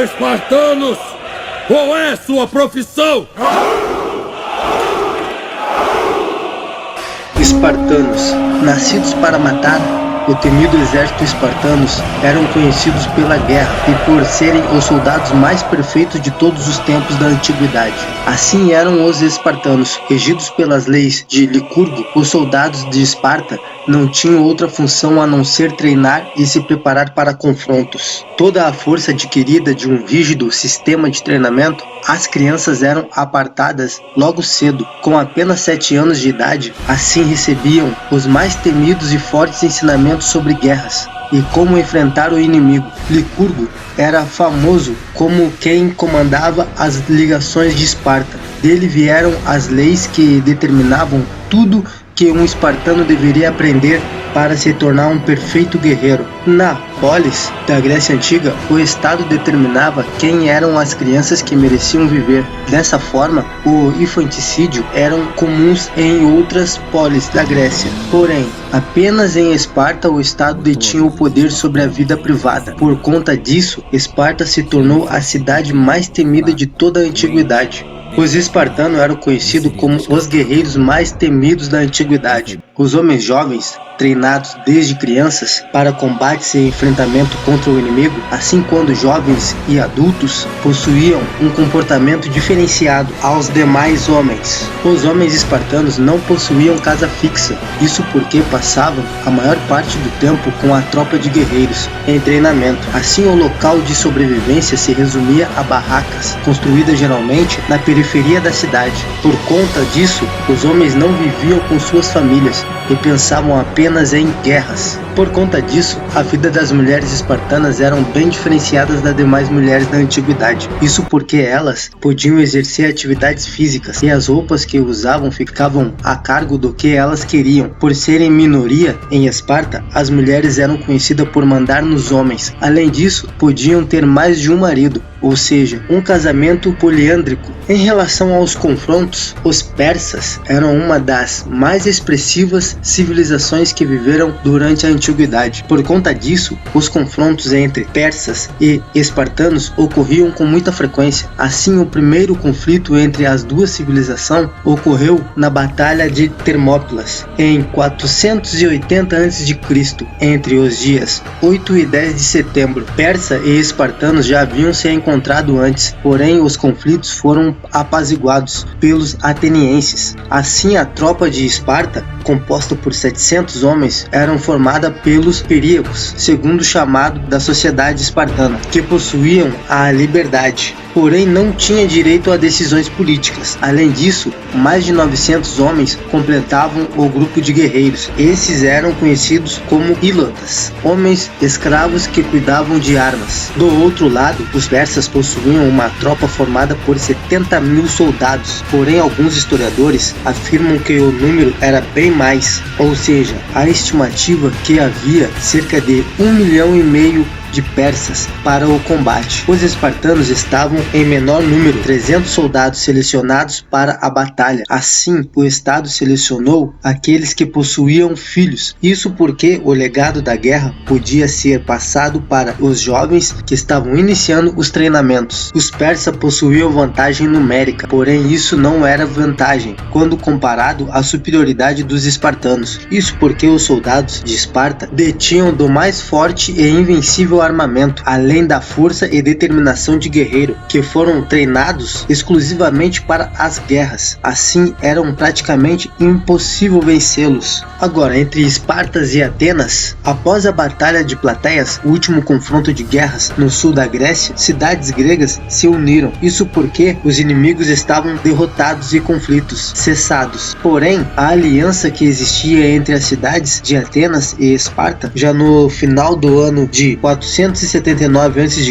Espartanos, qual é sua profissão? Espartanos, nascidos para matar, o temido exército espartanos eram conhecidos pela guerra e por serem os soldados mais perfeitos de todos os tempos da antiguidade. Assim eram os espartanos, regidos pelas leis de Licurgo. Os soldados de Esparta não tinham outra função a não ser treinar e se preparar para confrontos. Toda a força adquirida de um rígido sistema de treinamento, as crianças eram apartadas logo cedo, com apenas 7 anos de idade. Assim recebiam os mais temidos e fortes ensinamentos sobre guerras e como enfrentar o inimigo. Licurgo era famoso como quem comandava as legações de Esparta. Dele vieram as leis que determinavam tudo que um espartano deveria aprender para se tornar um perfeito guerreiro. Na polis da Grécia Antiga, o Estado determinava quem eram as crianças que mereciam viver. Dessa forma, o infanticídio eram comuns em outras polis da Grécia. Porém, apenas em Esparta o Estado detinha o poder sobre a vida privada. Por conta disso, Esparta se tornou a cidade mais temida de toda a antiguidade. Os espartanos eram conhecidos como os guerreiros mais temidos da antiguidade. Os homens jovens, treinados desde crianças para combates e enfrentamento contra o inimigo, assim quando jovens e adultos, possuíam um comportamento diferenciado aos demais homens. Os homens espartanos não possuíam casa fixa, isso porque passavam a maior parte do tempo com a tropa de guerreiros em treinamento. Assim, o local de sobrevivência se resumia a barracas, construídas geralmente na periferia da cidade. Por conta disso, os homens não viviam com suas famílias e pensavam apenas em guerras. Por conta disso, a vida das mulheres espartanas eram bem diferenciadas das demais mulheres da antiguidade. Isso porque elas podiam exercer atividades físicas e as roupas que usavam ficavam a cargo do que elas queriam. Por serem minoria em Esparta, as mulheres eram conhecidas por mandar nos homens. Além disso, podiam ter mais de um marido, ou seja, um casamento poliândrico. Em relação aos confrontos, os persas eram uma das mais expressivas civilizações que viveram durante a antiguidade. Por conta disso, os confrontos entre persas e espartanos ocorriam com muita frequência. Assim, o primeiro conflito entre as duas civilizações ocorreu na Batalha de Termópilas, em 480 a.C., entre os dias 8 e 10 de setembro. Persa e espartanos já haviam se encontrado antes, porém os conflitos foram apaziguados pelos atenienses. Assim, a tropa de Esparta, composta por 700 homens, eram formada pelos períacos, segundo o chamado da sociedade espartana, que possuíam a liberdade, porém não tinha direito a decisões políticas. Além disso, mais de 900 homens completavam o grupo de guerreiros. Esses eram conhecidos como ílotas, homens escravos que cuidavam de armas. Do outro lado, os persas possuíam uma tropa formada por 70.000 soldados, porém alguns historiadores afirmam que o número era bem mais, ou seja, a estimativa que havia cerca de 1,5 milhão de persas para o combate. Os espartanos estavam em menor número, 300 soldados selecionados para a batalha. Assim, o Estado selecionou aqueles que possuíam filhos. Isso porque o legado da guerra podia ser passado para os jovens que estavam iniciando os treinamentos. Os persas possuíam vantagem numérica, porém isso não era vantagem quando comparado à superioridade dos espartanos. Isso porque os soldados de Esparta detinham do mais forte e invencível armamento, além da força e determinação de guerreiro, que foram treinados exclusivamente para as guerras. Assim, eram praticamente impossível vencê-los. Agora, entre Espartas e Atenas, após a Batalha de Plateias, o último confronto de guerras no sul da Grécia, cidades gregas se uniram. Isso porque os inimigos estavam derrotados e conflitos cessados. Porém, a aliança que existia entre as cidades de Atenas e Esparta, já no final do ano de 479 a.C.,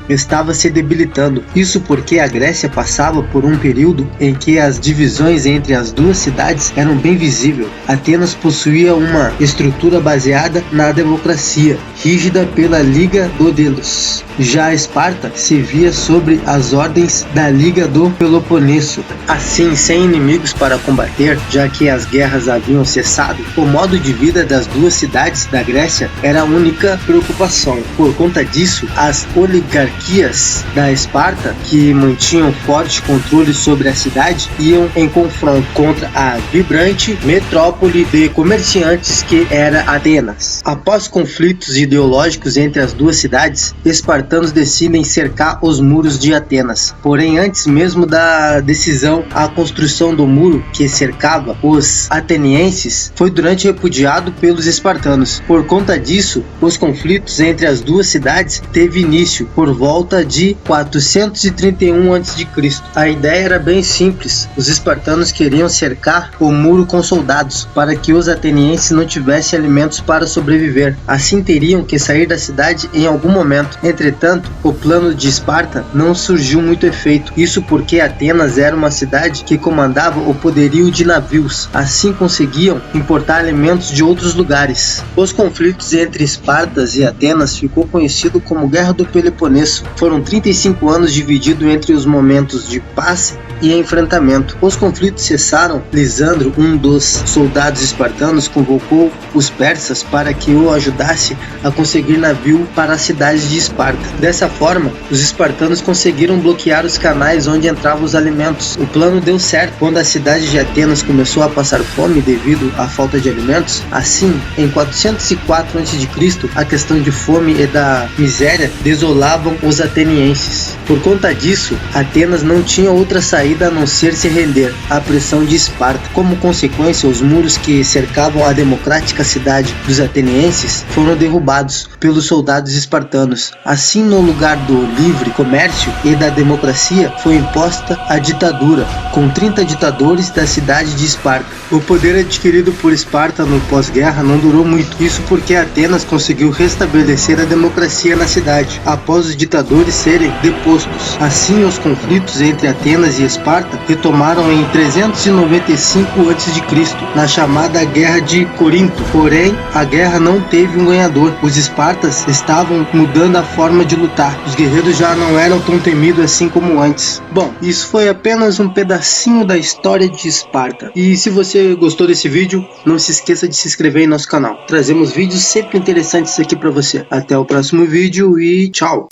estava se debilitando. Isso porque a Grécia passava por um período em que as divisões entre as duas cidades eram bem visíveis. Atenas possuía uma estrutura baseada na democracia, rígida pela Liga do Delos. Já Esparta se via sobre as ordens da Liga do Peloponeso. Assim, sem inimigos para combater, já que as guerras haviam cessado, o modo de vida das duas cidades da Grécia era a única preocupação. Por conta disso, as oligarquias da Esparta, que mantinham forte controle sobre a cidade, iam em confronto contra a vibrante metrópole de comerciantes que era Atenas. Após conflitos ideológicos entre as duas cidades, espartanos decidem cercar os muros de Atenas. Porém, antes mesmo da decisão, a construção do muro que cercava os atenienses foi durante repudiado pelos espartanos. Por conta disso, os conflitos entre as duas cidades teve início por volta de 431 a.C. A ideia era bem simples: os espartanos queriam cercar o muro com soldados para que os atenienses não tivessem alimentos para sobreviver. Assim teriam que sair da cidade em algum momento. Entretanto, o plano de Esparta não surgiu muito efeito. Isso porque Atenas era uma cidade que comandava o poderio de navios. Assim conseguiam importar alimentos de outros lugares. Os conflitos entre Espartas e Atenas ficou conhecido como Guerra do Peloponeso. Foram 35 anos divididos entre os momentos de paz e enfrentamento. Os conflitos cessaram. Lisandro, um dos soldados espartanos, convocou os persas para que o ajudasse a conseguir navio para a cidade de Esparta. Dessa forma, os espartanos conseguiram bloquear os canais onde entravam os alimentos. O plano deu certo quando a cidade de Atenas começou a passar fome devido à falta de alimentos. Assim, em 404 a.C., a questão de fome e da miséria desolavam os atenienses. Por conta disso, Atenas não tinha outra saída a não ser se render à pressão de Esparta. Como consequência, os muros que cercavam a democrática cidade dos atenienses foram derrubados pelos soldados espartanos. Assim, no lugar do livre comércio e da democracia, foi imposta a ditadura, com 30 ditadores da cidade de Esparta. O poder adquirido por Esparta no pós-guerra não durou muito. Isso porque Atenas conseguiu restabelecer a democracia na cidade, após os ditadores serem depostos. Assim, os conflitos entre Atenas e Esparta retomaram em 395 a.C., na chamada Guerra de Corinto. Porém, a guerra não teve um ganhador. Os espartas estavam mudando a forma de lutar. Os guerreiros já não eram tão temidos assim como antes. Bom, isso foi apenas um pedacinho da história de Esparta. E se você gostou desse vídeo, não se esqueça de se inscrever em nosso canal. Trazemos vídeos sempre interessantes aqui para você. Até o próximo vídeo e tchau!